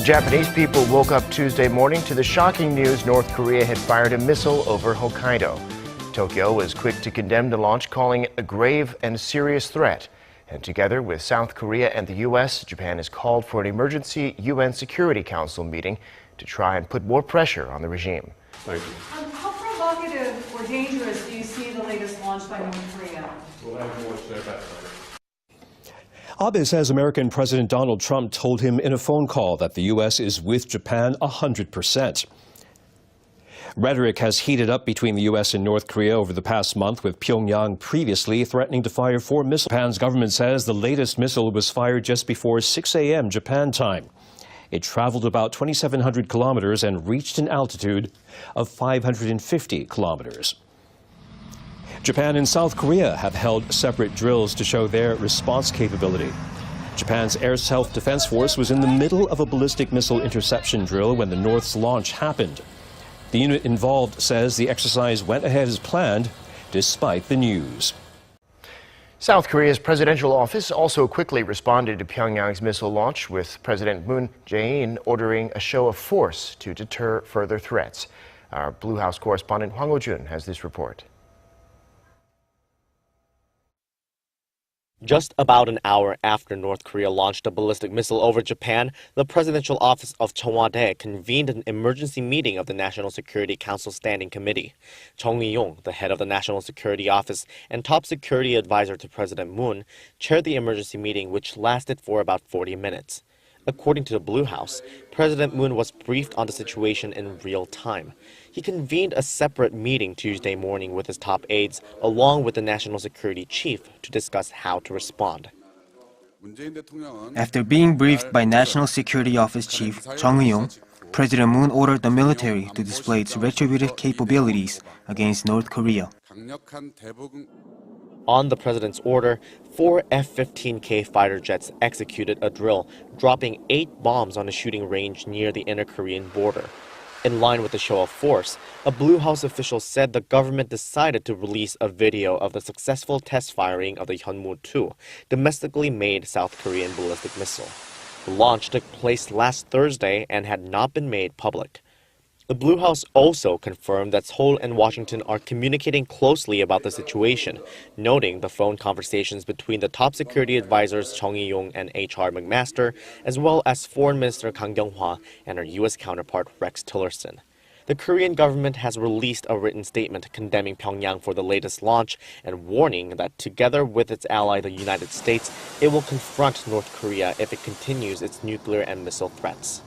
The Japanese people woke up Tuesday morning to the shocking news North Korea had fired a missile over Hokkaido. Tokyo was quick to condemn the launch, calling it a grave and serious threat. And together with South Korea and the U.S., Japan has called for an emergency UN Security Council meeting to try and put more pressure on the regime. Thank you. How provocative or dangerous do you see the latest launch by North Korea? We'll have more to say about that. Abe says American President Donald Trump told him in a phone call that the U.S. is with Japan 100%. Rhetoric has heated up between the U.S. and North Korea over the past month, with Pyongyang previously threatening to fire 4 missiles. Japan's government says the latest missile was fired just before 6 a.m. Japan time. It traveled about 2,700 kilometers and reached an altitude of 550 kilometers. Japan and South Korea have held separate drills to show their response capability. Japan's Air Self-Defense Force was in the middle of a ballistic missile interception drill when the North's launch happened. The unit involved says the exercise went ahead as planned, despite the news. South Korea's presidential office also quickly responded to Pyongyang's missile launch, with President Moon Jae-in ordering a show of force to deter further threats. Our Blue House correspondent Hwang Ho-jun has this report. Just about an hour after North Korea launched a ballistic missile over Japan, the presidential office of Cheongwade convened an emergency meeting of the National Security Council Standing Committee. Chung Yong, the head of the National Security Office and top security advisor to President Moon, chaired the emergency meeting, which lasted for about 40 minutes. According to the Blue House, President Moon was briefed on the situation in real time. He convened a separate meeting Tuesday morning with his top aides, along with the national security chief, to discuss how to respond. After being briefed by National Security Office Chief Chung Eui-yong, President Moon ordered the military to display its retributive capabilities against North Korea. On the president's order, 4 F-15K fighter jets executed a drill, dropping 8 bombs on a shooting range near the inner Korean border. In line with the show of force, a Blue House official said the government decided to release a video of the successful test firing of the Hyunmoo-2, domestically made South Korean ballistic missile. The launch took place last Thursday and had not been made public. The Blue House also confirmed that Seoul and Washington are communicating closely about the situation, noting the phone conversations between the top security advisors Chung Eui-yong and H.R. McMaster, as well as Foreign Minister Kang Kyung-hwa and her U.S. counterpart Rex Tillerson. The Korean government has released a written statement condemning Pyongyang for the latest launch and warning that together with its ally the United States, it will confront North Korea if it continues its nuclear and missile threats.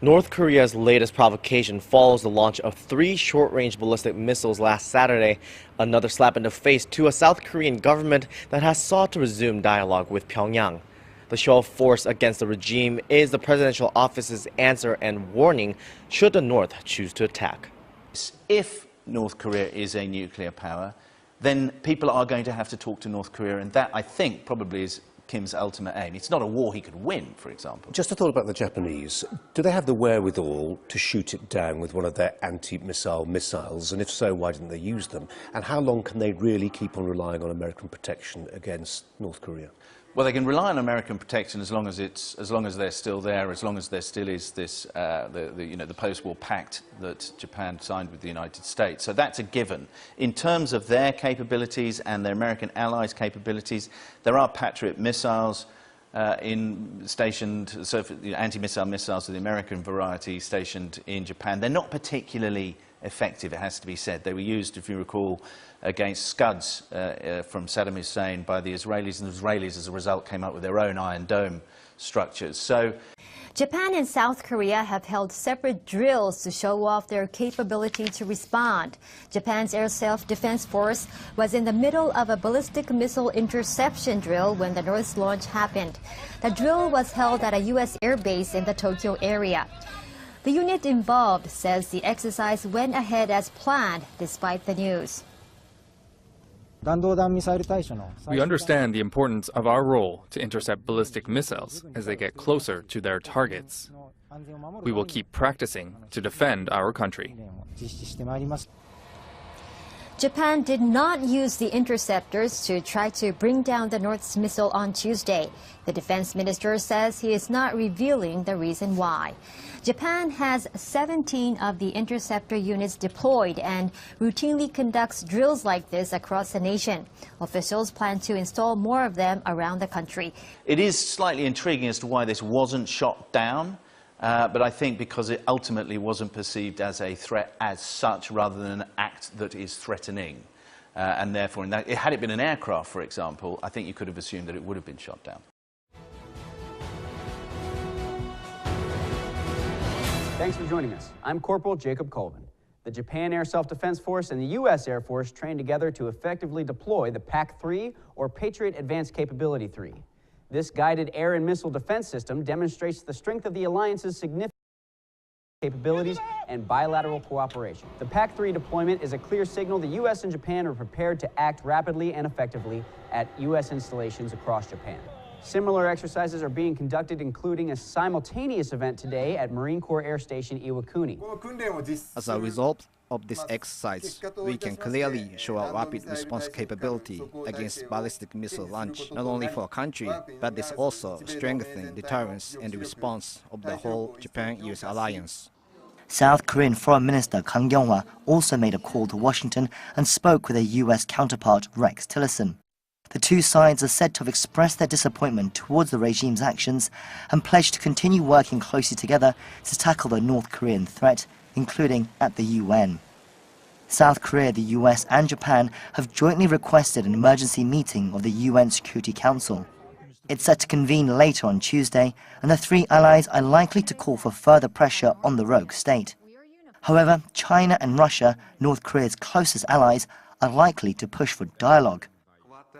North Korea's latest provocation follows the launch of 3 short-range ballistic missiles last Saturday, another slap in the face to a South Korean government that has sought to resume dialogue with Pyongyang. The show of force against the regime is the presidential office's answer and warning should the North choose to attack. If North Korea is a nuclear power, then people are going to have to talk to North Korea, and that, I think, probably is Kim's ultimate aim. It's not a war he could win, for example. Just a thought about the Japanese. Do they have the wherewithal to shoot it down with one of their anti-missile missiles? And if so, why didn't they use them? And how long can they really keep on relying on American protection against North Korea? Well, they can rely on American protection as long as they're still there, as long as there still is this the post-war pact that Japan signed with the United States. So that's a given. In terms of their capabilities and their American allies' capabilities, there are Patriot missiles stationed, so anti-missile missiles of the American variety stationed in Japan. They're not particularly effective, it has to be said. They were used, if you recall, against Scuds from Saddam Hussein by the Israelis, and the Israelis, as a result, came up with their own Iron Dome structures. So, Japan and South Korea have held separate drills to show off their capability to respond. Japan's Air Self-Defense Force was in the middle of a ballistic missile interception drill when the North's launch happened. The drill was held at a U.S. air base in the Tokyo area. The unit involved says the exercise went ahead as planned despite the news. We understand the importance of our role to intercept ballistic missiles as they get closer to their targets. We will keep practicing to defend our country. Japan did not use the interceptors to try to bring down the North's missile on Tuesday. The defense minister says he is not revealing the reason why. Japan has 17 of the interceptor units deployed and routinely conducts drills like this across the nation. Officials plan to install more of them around the country. It is slightly intriguing as to why this wasn't shot down, but I think because it ultimately wasn't perceived as a threat as such, rather than an act that is threatening. And therefore, had it been an aircraft, for example, I think you could have assumed that it would have been shot down. Thanks for joining us. I'm Corporal Jacob Colvin. The Japan Air Self-Defense Force and the U.S. Air Force trained together to effectively deploy the PAC-3 or Patriot Advanced Capability 3. This guided air and missile defense system demonstrates the strength of the alliance's significant capabilities and bilateral cooperation. The PAC-3 deployment is a clear signal the U.S. and Japan are prepared to act rapidly and effectively at U.S. installations across Japan. Similar exercises are being conducted, including a simultaneous event today at Marine Corps Air Station Iwakuni. As a result of this exercise, we can clearly show our rapid response capability against ballistic missile launch, not only for a country, but this also strengthens deterrence and response of the whole Japan-US alliance. South Korean Foreign Minister Kang Kyung-hwa also made a call to Washington and spoke with their U.S. counterpart Rex Tillerson. The two sides are said to have expressed their disappointment towards the regime's actions and pledged to continue working closely together to tackle the North Korean threat, including at the UN. South Korea, the US and Japan have jointly requested an emergency meeting of the UN Security Council. It's set to convene later on Tuesday, and the three allies are likely to call for further pressure on the rogue state. However, China and Russia, North Korea's closest allies, are likely to push for dialogue.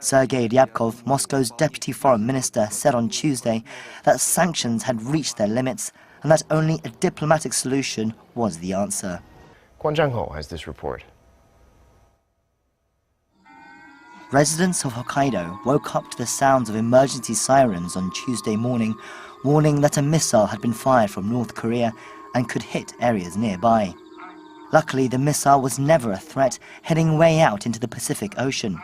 Sergei Ryabkov, Moscow's deputy foreign minister, said on Tuesday that sanctions had reached their limits and that only a diplomatic solution was the answer. Kwon Jang-ho has this report. Residents of Hokkaido woke up to the sounds of emergency sirens on Tuesday morning, warning that a missile had been fired from North Korea and could hit areas nearby. Luckily, the missile was never a threat, heading way out into the Pacific Ocean.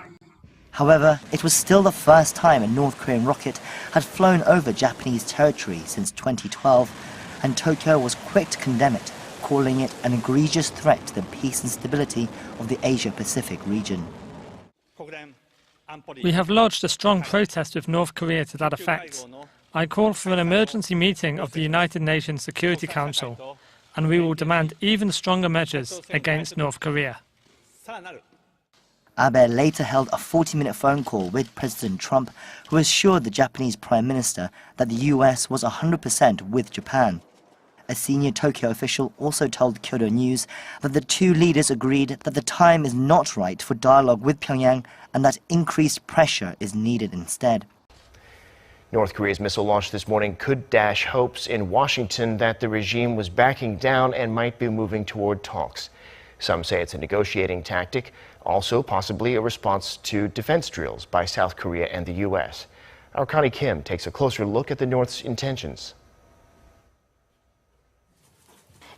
However, it was still the first time a North Korean rocket had flown over Japanese territory since 2012, and Tokyo was quick to condemn it, calling it an egregious threat to the peace and stability of the Asia-Pacific region. We have lodged a strong protest with North Korea to that effect. I call for an emergency meeting of the United Nations Security Council, and we will demand even stronger measures against North Korea. Abe later held a 40-minute phone call with President Trump, who assured the Japanese Prime Minister that the US was 100% with Japan. A senior Tokyo official also told Kyodo News that the two leaders agreed that the time is not right for dialogue with Pyongyang and that increased pressure is needed instead. North Korea's missile launch this morning could dash hopes in Washington that the regime was backing down and might be moving toward talks. Some say it's a negotiating tactic, also possibly a response to defense drills by South Korea and the U.S. Our Connie Kim takes a closer look at the North's intentions.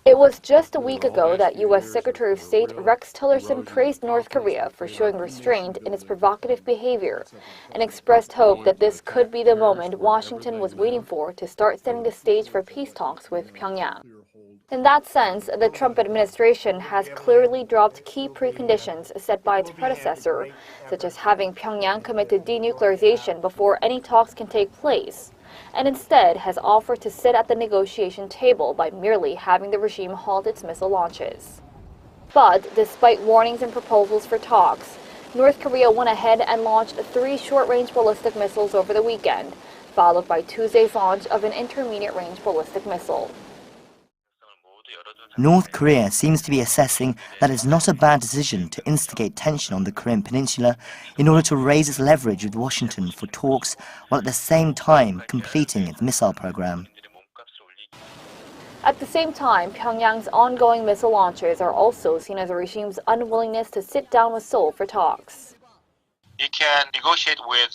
It was just a week ago that U.S. Secretary of State Rex Tillerson praised North Korea for showing restraint in its provocative behavior and expressed hope that this could be the moment Washington was waiting for to start setting the stage for peace talks with Pyongyang. In that sense, the Trump administration has clearly dropped key preconditions set by its predecessor, such as having Pyongyang commit to denuclearization before any talks can take place, and instead has offered to sit at the negotiation table by merely having the regime halt its missile launches. But despite warnings and proposals for talks, North Korea went ahead and launched 3 short-range ballistic missiles over the weekend, followed by Tuesday's launch of an intermediate-range ballistic missile. North Korea seems to be assessing that it's not a bad decision to instigate tension on the Korean peninsula in order to raise its leverage with Washington for talks, while at the same time completing its missile program. At the same time, Pyongyang's ongoing missile launches are also seen as the regime's unwillingness to sit down with Seoul for talks. It can negotiate with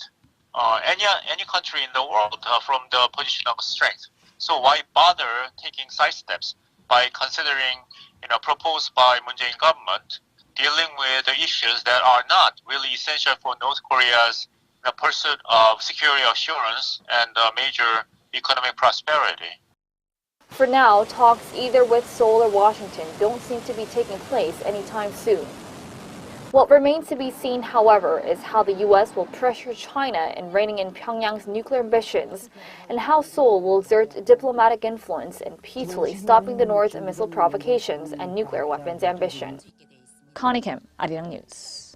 any country in the world from the position of strength. So why bother taking side steps by considering, proposed by Moon Jae-in government dealing with the issues that are not really essential for North Korea's pursuit of security assurance and major economic prosperity. For now, talks either with Seoul or Washington don't seem to be taking place anytime soon. What remains to be seen, however, is how the U.S. will pressure China in reining in Pyongyang's nuclear ambitions, and how Seoul will exert diplomatic influence in peacefully stopping the North's missile provocations and nuclear weapons ambition. Connie Kim, Arirang News.